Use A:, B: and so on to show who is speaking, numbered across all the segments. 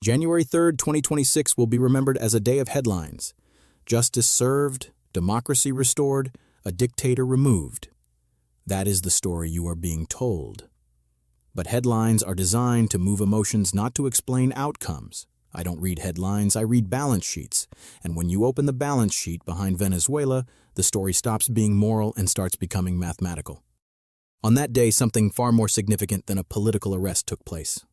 A: January 3rd, 2026 will be remembered as a day of headlines. Justice served, democracy restored, a dictator removed. That is the story you are being told. But headlines are designed to move emotions, not to explain outcomes. I don't read headlines, I read balance sheets. And when you open the balance sheet behind Venezuela, the story stops being moral and starts becoming mathematical. On that day, something far more significant than a political arrest took place.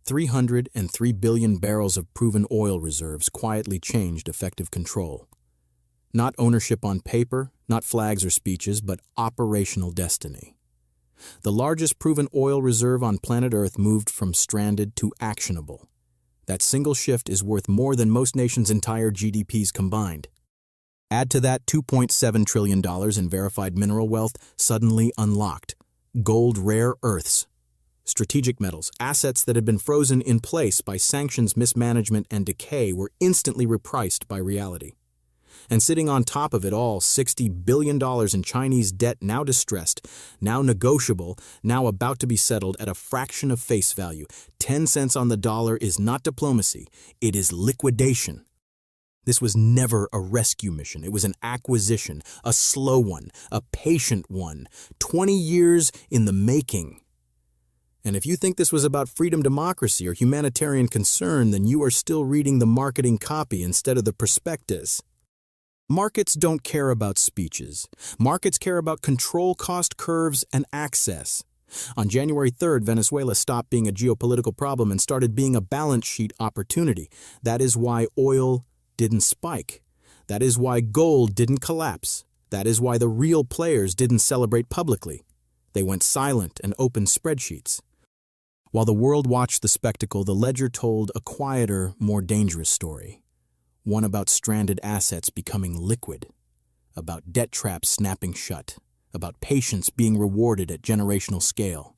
A: 303 billion barrels of proven oil reserves quietly changed effective control. Not ownership on paper, not flags or speeches, but operational destiny. The largest proven oil reserve on planet Earth moved from stranded to actionable. That single shift is worth more than most nations' entire GDPs combined. Add to that $2.7 trillion in verified mineral wealth suddenly unlocked. Gold rare earths. Strategic metals, assets that had been frozen in place by sanctions, mismanagement, and decay were instantly repriced by reality. And sitting on top of it all, $60 billion in Chinese debt, now distressed, now negotiable, now about to be settled at a fraction of face value. 10 cents on the dollar is not diplomacy, it is liquidation. This was never a rescue mission. It was an acquisition, a slow one, a patient one, 20 years in the making. And if you think this was about freedom, democracy, or humanitarian concern, then you are still reading the marketing copy instead of the prospectus. Markets don't care about speeches. Markets care about control, cost curves, and access. On January 3rd, Venezuela stopped being a geopolitical problem and started being a balance sheet opportunity. That is why oil didn't spike. That is why gold didn't collapse. That is why the real players didn't celebrate publicly. They went silent and opened spreadsheets. While the world watched the spectacle, the ledger told a quieter, more dangerous story. One about stranded assets becoming liquid, about debt traps snapping shut, about patience being rewarded at generational scale.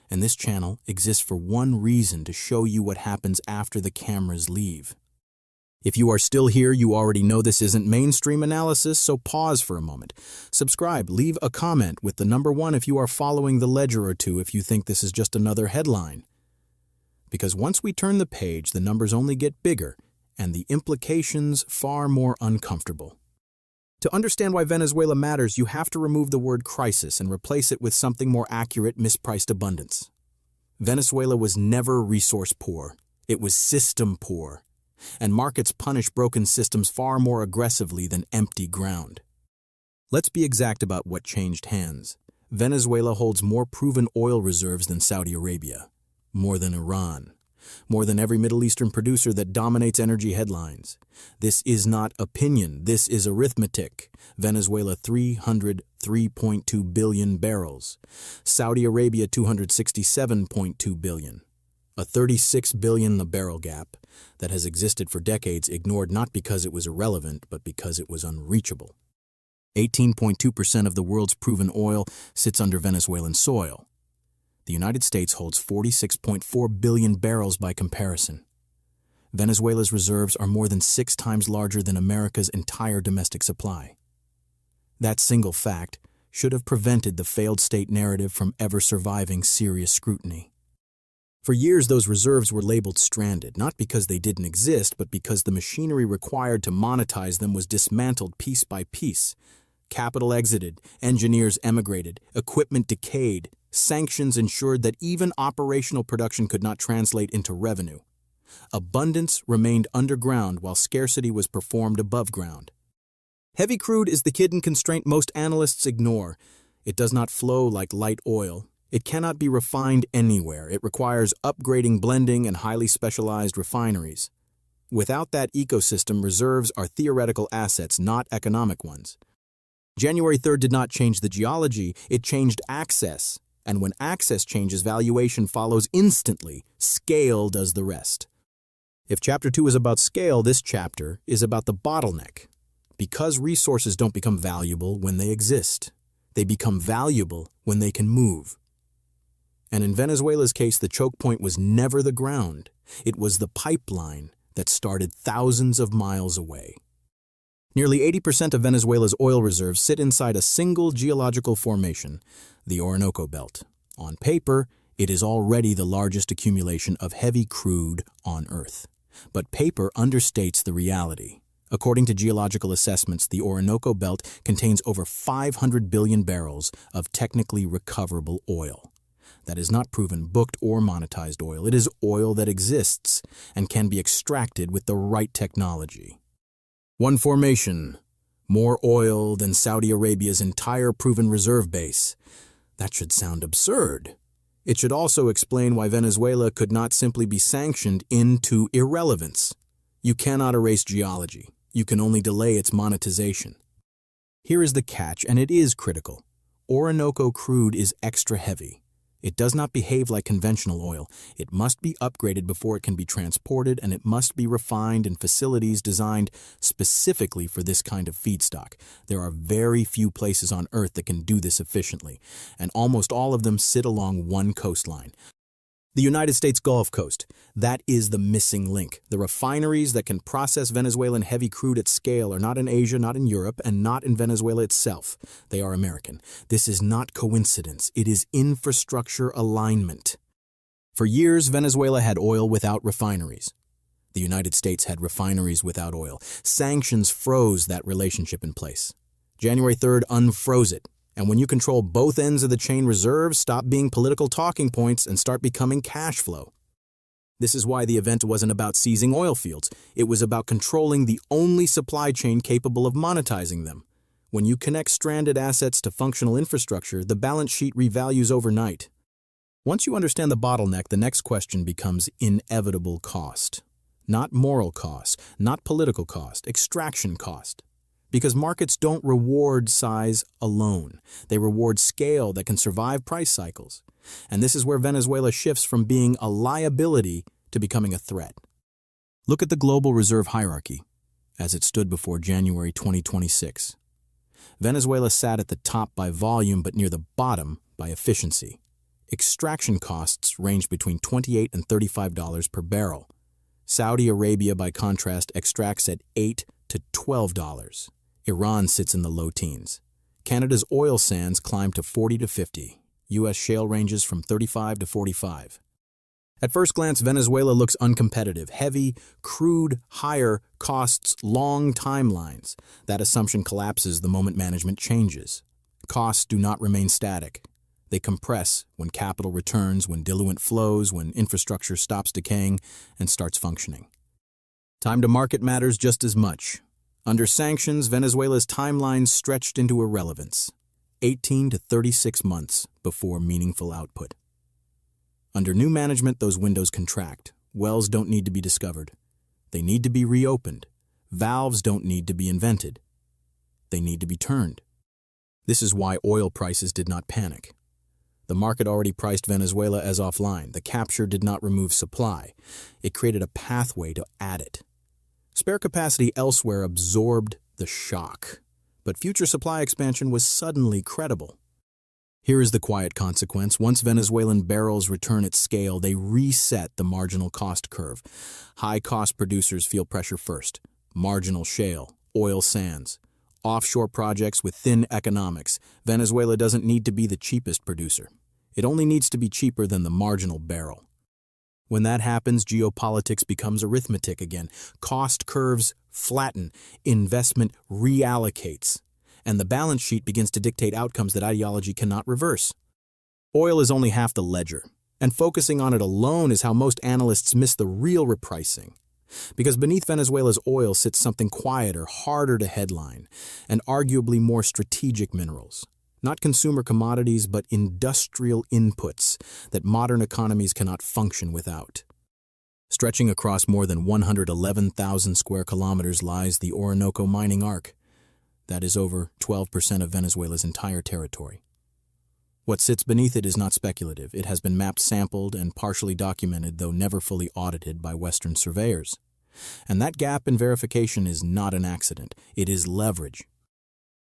A: And this channel exists for one reason: to show you what happens after the cameras leave. If you are still here, you already know this isn't mainstream analysis, so pause for a moment. Subscribe, leave a comment with the number 1 if you are following the ledger, or 2 if you think this is just another headline. Because once we turn the page, the numbers only get bigger, and the implications far more uncomfortable. To understand why Venezuela matters, you have to remove the word crisis and replace it with something more accurate: mispriced abundance. Venezuela was never resource poor. It was system poor. And markets punish broken systems far more aggressively than empty ground. Let's be exact about what changed hands. Venezuela holds more proven oil reserves than Saudi Arabia, more than Iran, more than every Middle Eastern producer that dominates energy headlines. This is not opinion, this is arithmetic. Venezuela 303.2 billion barrels. Saudi Arabia 267.2 billion. A 36 billion a barrel gap that has existed for decades, ignored not because it was irrelevant, but because it was unreachable. 18.2% of the world's proven oil sits under Venezuelan soil. The United States holds 46.4 billion barrels by comparison. Venezuela's reserves are more than 6 times larger than America's entire domestic supply. That single fact should have prevented the failed state narrative from ever surviving serious scrutiny. For years, those reserves were labeled stranded, not because they didn't exist, but because the machinery required to monetize them was dismantled piece by piece. Capital exited, engineers emigrated, equipment decayed, sanctions ensured that even operational production could not translate into revenue. Abundance remained underground while scarcity was performed above ground. Heavy crude is the hidden constraint most analysts ignore. It does not flow like light oil. It cannot be refined anywhere. It requires upgrading, blending, and highly specialized refineries. Without that ecosystem, reserves are theoretical assets, not economic ones. January 3rd did not change the geology, it changed access. And when access changes, valuation follows instantly. Scale does the rest. If Chapter 2 is about scale, this chapter is about the bottleneck. Because resources don't become valuable when they exist. They become valuable when they can move. And in Venezuela's case, the choke point was never the ground. It was the pipeline that started thousands of miles away. Nearly 80% of Venezuela's oil reserves sit inside a single geological formation, the Orinoco Belt. On paper, It is already the largest accumulation of heavy crude on Earth. But paper understates the reality. According to geological assessments, the Orinoco Belt contains over 500 billion barrels of technically recoverable oil. That is not proven booked or monetized oil. It is oil that exists and can be extracted with the right technology. One formation, more oil than Saudi Arabia's entire proven reserve base. That should sound absurd. It should also explain why Venezuela could not simply be sanctioned into irrelevance. You cannot erase geology. You can only delay its monetization. Here is the catch, and it is critical. Orinoco crude is extra heavy. It does not behave like conventional oil. It must be upgraded before it can be transported, and it must be refined in facilities designed specifically for this kind of feedstock. There are very few places on Earth that can do this efficiently, and almost all of them sit along one coastline. The United States Gulf Coast. That is the missing link. The refineries that can process Venezuelan heavy crude at scale are not in Asia, not in Europe, and not in Venezuela itself. They are American. This is not coincidence. It is infrastructure alignment. For years, Venezuela had oil without refineries. The United States had refineries without oil. Sanctions froze that relationship in place. January 3rd unfroze it. And when you control both ends of the chain, reserves stop being political talking points and start becoming cash flow. This is why the event wasn't about seizing oil fields. It was about controlling the only supply chain capable of monetizing them. When you connect stranded assets to functional infrastructure, the balance sheet revalues overnight. Once you understand the bottleneck, the next question becomes inevitable cost. Not moral cost, not political cost, extraction cost. Because markets don't reward size alone. They reward scale that can survive price cycles. And this is where Venezuela shifts from being a liability to becoming a threat. Look at the global reserve hierarchy as it stood before January 2026. Venezuela sat at the top by volume but near the bottom by efficiency. Extraction costs ranged between $28 and $35 per barrel. Saudi Arabia, by contrast, extracts at $8 to $12. Iran sits in the low teens. Canada's oil sands climb to 40 to 50. U.S. shale ranges from 35 to 45. At first glance, Venezuela looks uncompetitive. Heavy, crude, higher, costs, long timelines. That assumption collapses the moment management changes. Costs do not remain static. They compress when capital returns, when diluent flows, when infrastructure stops decaying and starts functioning. Time to market matters just as much. Under sanctions, Venezuela's timelines stretched into irrelevance, 18 to 36 months before meaningful output. Under new management, those windows contract. Wells don't need to be discovered. They need to be reopened. Valves don't need to be invented. They need to be turned. This is why oil prices did not panic. The market already priced Venezuela as offline. The capture did not remove supply. It created a pathway to add it. Spare capacity elsewhere absorbed the shock, but future supply expansion was suddenly credible. Here is the quiet consequence. Once Venezuelan barrels return at scale, they reset the marginal cost curve. High-cost producers feel pressure first. Marginal shale, oil sands, offshore projects with thin economics. Venezuela doesn't need to be the cheapest producer. It only needs to be cheaper than the marginal barrel. When that happens, geopolitics becomes arithmetic again. Cost curves flatten, investment reallocates, and the balance sheet begins to dictate outcomes that ideology cannot reverse. Oil is only half the ledger, and focusing on it alone is how most analysts miss the real repricing. Because beneath Venezuela's oil sits something quieter, harder to headline, and arguably more strategic minerals. Not consumer commodities, but industrial inputs that modern economies cannot function without. Stretching across more than 111,000 square kilometers lies the Orinoco mining arc. That is over 12% of Venezuela's entire territory. What sits beneath it is not speculative. It has been mapped, sampled, and partially documented, though never fully audited by Western surveyors. And that gap in verification is not an accident. It is leverage.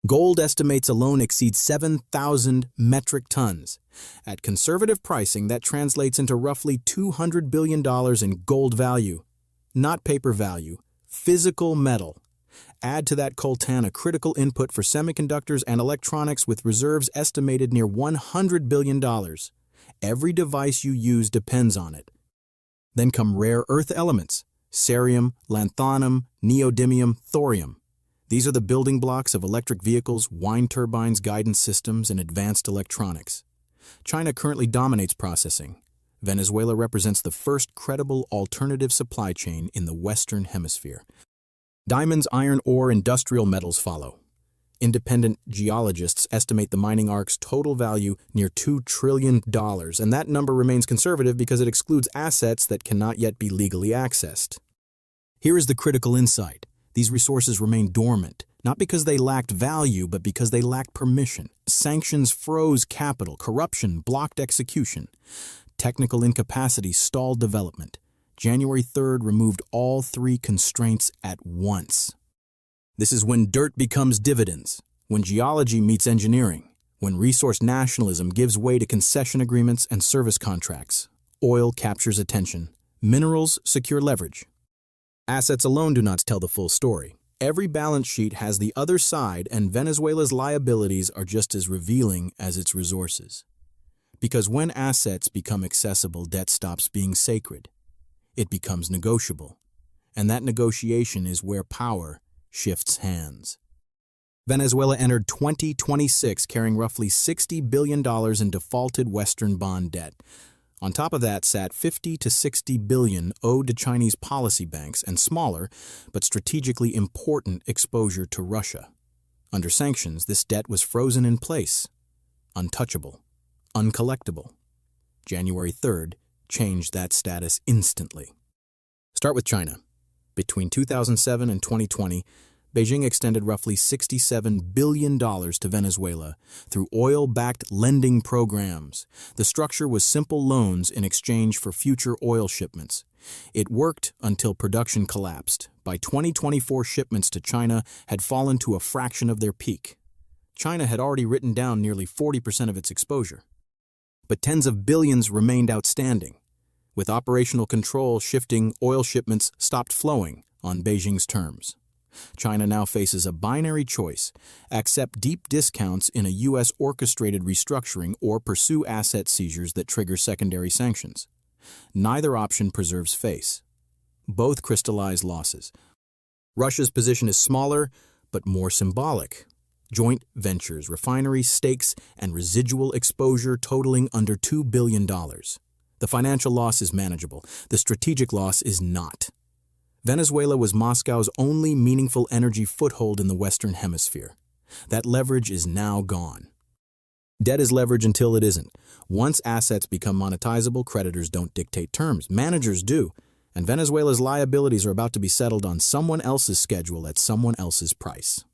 A: Gold estimates alone exceed 7,000 metric tons. At conservative pricing, that translates into roughly $200 billion in gold value. Not paper value, physical metal. Add to that coltan, a critical input for semiconductors and electronics with reserves estimated near $100 billion. Every device you use depends on it. Then come rare earth elements: cerium, lanthanum, neodymium, thorium. These are the building blocks of electric vehicles, wind turbines, guidance systems, and advanced electronics. China currently dominates processing. Venezuela represents the first credible alternative supply chain in the Western Hemisphere. Diamonds, iron ore, industrial metals follow. Independent geologists estimate the mining ark's total value near $2 trillion, and that number remains conservative because it excludes assets that cannot yet be legally accessed. Here is the critical insight. These resources remain dormant, not because they lacked value, but because they lacked permission. Sanctions froze capital, corruption blocked execution. Technical incapacity stalled development. January 3rd removed all three constraints at once. This is when dirt becomes dividends, when geology meets engineering, when resource nationalism gives way to concession agreements and service contracts. Oil captures attention. Minerals secure leverage. Assets alone do not tell the full story. Every balance sheet has the other side, and Venezuela's liabilities are just as revealing as its resources. Because when assets become accessible, debt stops being sacred. It becomes negotiable. And that negotiation is where power shifts hands. Venezuela entered 2026 carrying roughly $60 billion in defaulted Western bond debt. On top of that sat $50 to $60 billion owed to Chinese policy banks and smaller, but strategically important exposure to Russia. Under sanctions, this debt was frozen in place, untouchable, uncollectible. January 3rd changed that status instantly. Start with China. Between 2007 and 2020, Beijing extended roughly $67 billion to Venezuela through oil-backed lending programs. The structure was simple loans in exchange for future oil shipments. It worked until production collapsed. By 2024, shipments to China had fallen to a fraction of their peak. China had already written down nearly 40% of its exposure. But tens of billions remained outstanding. With operational control shifting, oil shipments stopped flowing on Beijing's terms. China now faces a binary choice: accept deep discounts in a U.S. orchestrated restructuring or pursue asset seizures that trigger secondary sanctions. Neither option preserves face. Both crystallize losses. Russia's position is smaller, but more symbolic. Joint ventures, refinery stakes, and residual exposure totaling under $2 billion. The financial loss is manageable. The strategic loss is not. Venezuela was Moscow's only meaningful energy foothold in the Western Hemisphere. That leverage is now gone. Debt is leverage until it isn't. Once assets become monetizable, creditors don't dictate terms. Managers do. And Venezuela's liabilities are about to be settled on someone else's schedule at someone else's price.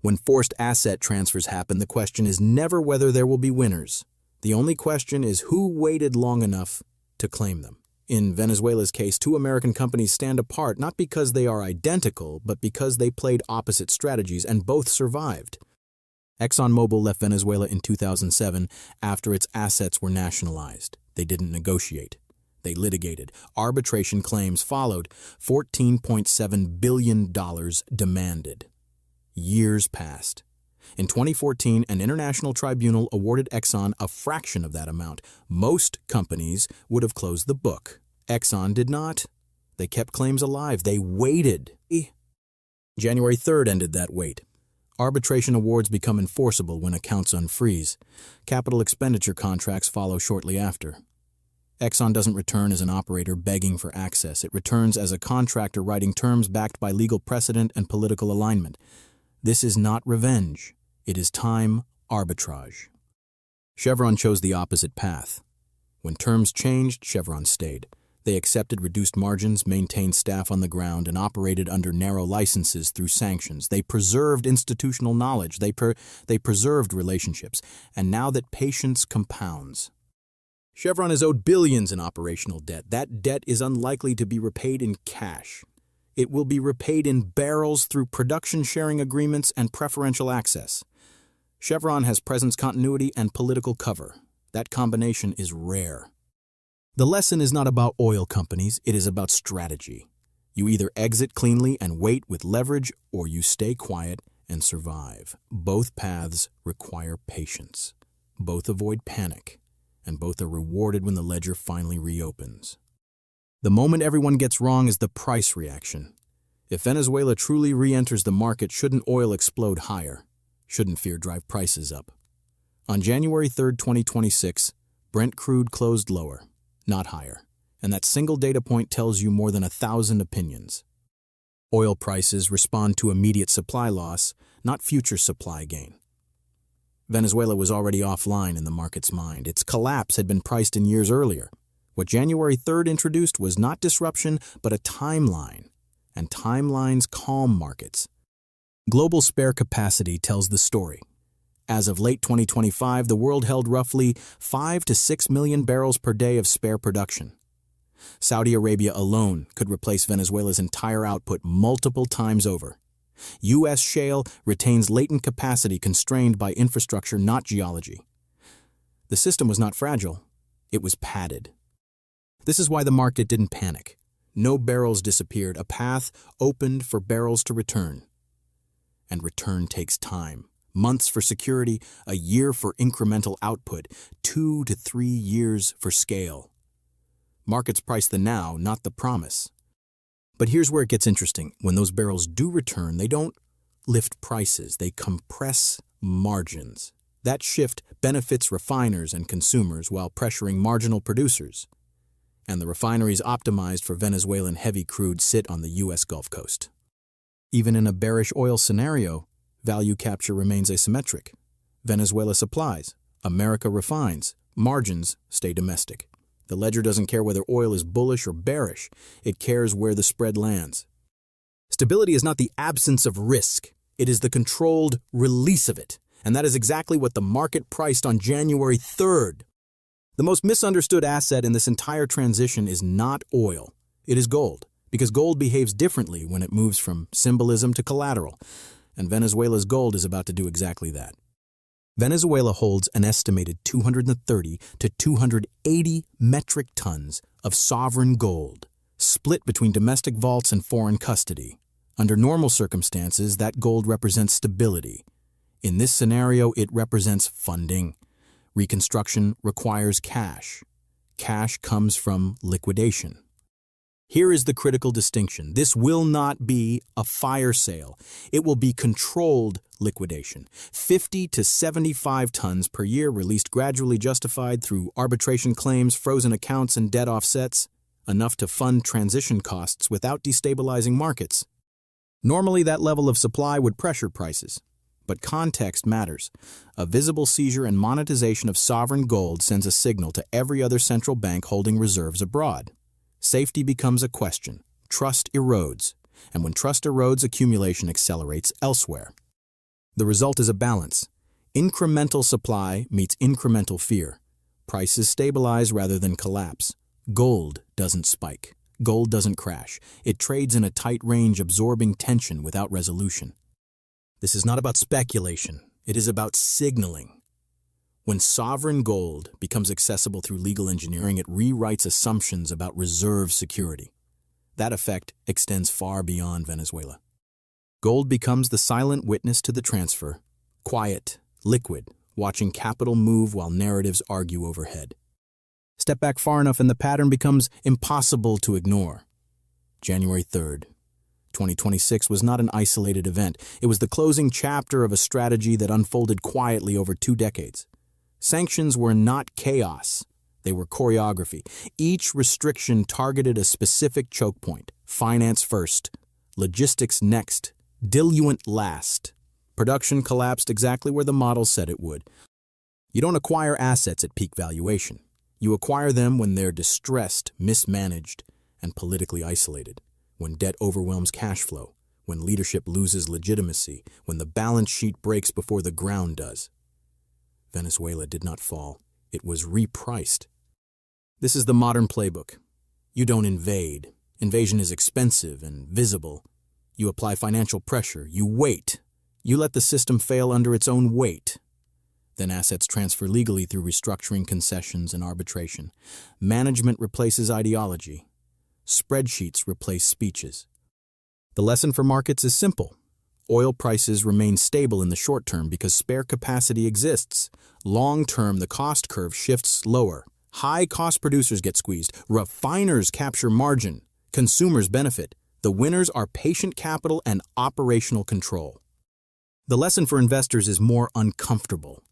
A: When forced asset transfers happen, the question is never whether there will be winners. The only question is who waited long enough to claim them. In Venezuela's case, two American companies stand apart not because they are identical, but because they played opposite strategies and both survived. ExxonMobil left Venezuela in 2007 after its assets were nationalized. They didn't negotiate. They litigated. Arbitration claims followed. $14.7 billion demanded. Years passed. In 2014, an international tribunal awarded Exxon a fraction of that amount. Most companies would have closed the book. Exxon did not. They kept claims alive. They waited. January 3rd ended that wait. Arbitration awards become enforceable when accounts unfreeze. Capital expenditure contracts follow shortly after. Exxon doesn't return as an operator begging for access. It returns as a contractor writing terms backed by legal precedent and political alignment. This is not revenge. It is time arbitrage. Chevron chose the opposite path. When terms changed, Chevron stayed. They accepted reduced margins, maintained staff on the ground, and operated under narrow licenses through sanctions. They preserved institutional knowledge. They preserved relationships. And now that patience compounds. Chevron is owed billions in operational debt. That debt is unlikely to be repaid in cash. It will be repaid in barrels through production sharing agreements and preferential access. Chevron has presence continuity and political cover. That combination is rare. The lesson is not about oil companies, it is about strategy. You either exit cleanly and wait with leverage, or you stay quiet and survive. Both paths require patience. Both avoid panic. and both are rewarded when the ledger finally reopens. The moment everyone gets wrong is the price reaction. If Venezuela truly re-enters the market, shouldn't oil explode higher? Shouldn't fear drive prices up? On January 3, 2026, Brent crude closed lower, not higher, and that single data point tells you more than 1,000 opinions. Oil prices respond to immediate supply loss, not future supply gain. Venezuela was already offline in the market's mind. Its collapse had been priced in years earlier. What January 3rd introduced was not disruption, but a timeline, and timelines calm markets. Global spare capacity tells the story. As of late 2025, the world held roughly 5 to 6 million barrels per day of spare production. Saudi Arabia alone could replace Venezuela's entire output multiple times over. U.S. shale retains latent capacity constrained by infrastructure, not geology. The system was not fragile, it was padded. This is why the market didn't panic. No barrels disappeared, a path opened for barrels to return. And return takes time. Months for security, a year for incremental output, 2 to 3 years for scale. Markets price the now, not the promise. But here's where it gets interesting. When those barrels do return, they don't lift prices, they compress margins. That shift benefits refiners and consumers while pressuring marginal producers. And the refineries optimized for Venezuelan heavy crude sit on the U.S. Gulf Coast. Even in a bearish oil scenario, value capture remains asymmetric. Venezuela supplies, America refines, margins stay domestic. The ledger doesn't care whether oil is bullish or bearish, it cares where the spread lands. Stability is not the absence of risk, it is the controlled release of it, and that is exactly what the market priced on January 3rd. The most misunderstood asset in this entire transition is not oil, it is gold, because gold behaves differently when it moves from symbolism to collateral, and Venezuela's gold is about to do exactly that. Venezuela holds an estimated 230 to 280 metric tons of sovereign gold, split between domestic vaults and foreign custody. Under normal circumstances, that gold represents stability. In this scenario, it represents funding. Reconstruction requires cash. Cash comes from liquidation. Here is the critical distinction. This will not be a fire sale. It will be controlled liquidation. 50 to 75 tons per year released gradually justified through arbitration claims, frozen accounts, and debt offsets, enough to fund transition costs without destabilizing markets. Normally, that level of supply would pressure prices. But context matters. A visible seizure and monetization of sovereign gold sends a signal to every other central bank holding reserves abroad. Safety becomes a question. Trust erodes. And when trust erodes, accumulation accelerates elsewhere. The result is a balance. Incremental supply meets incremental fear. Prices stabilize rather than collapse. Gold doesn't spike. Gold doesn't crash. It trades in a tight range, absorbing tension without resolution. This is not about speculation. It is about signaling. When sovereign gold becomes accessible through legal engineering, it rewrites assumptions about reserve security. That effect extends far beyond Venezuela. Gold becomes the silent witness to the transfer, quiet, liquid, watching capital move while narratives argue overhead. Step back far enough and the pattern becomes impossible to ignore. January 3rd, 2026 was not an isolated event. It was the closing chapter of a strategy that unfolded quietly over 2 decades. Sanctions were not chaos. They were choreography. Each restriction targeted a specific choke point. Finance first, logistics next, diluent last. Production collapsed exactly where the model said it would. You don't acquire assets at peak valuation. You acquire them when they're distressed, mismanaged, and politically isolated. When debt overwhelms cash flow, when leadership loses legitimacy, when the balance sheet breaks before the ground does. Venezuela did not fall. It was repriced. This is the modern playbook. You don't invade. Invasion is expensive and visible. You apply financial pressure. You wait. You let the system fail under its own weight. Then assets transfer legally through restructuring, concessions, and arbitration. Management replaces ideology. Spreadsheets replace speeches. The lesson for markets is simple. Oil prices remain stable in the short term because spare capacity exists. Long term, the cost curve shifts lower. High-cost producers get squeezed. Refiners capture margin. Consumers benefit. The winners are patient capital and operational control. The lesson for investors is more uncomfortable.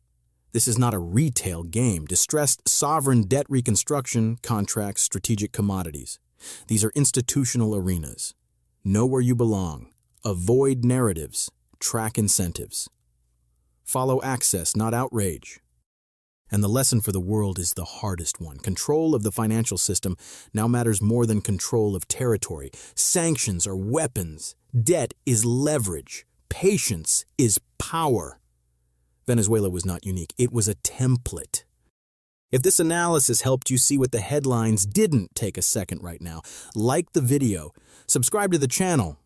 A: This is not a retail game. Distressed sovereign debt reconstruction, contracts, strategic commodities. These are institutional arenas. Know where you belong. Avoid narratives. Track incentives. Follow access, not outrage. And the lesson for the world is the hardest one. Control of the financial system now matters more than control of territory. Sanctions are weapons. Debt is leverage. Patience is power. Venezuela was not unique. It was a template. If this analysis helped you see what the headlines didn't, take a second right now. Like the video, subscribe to the channel,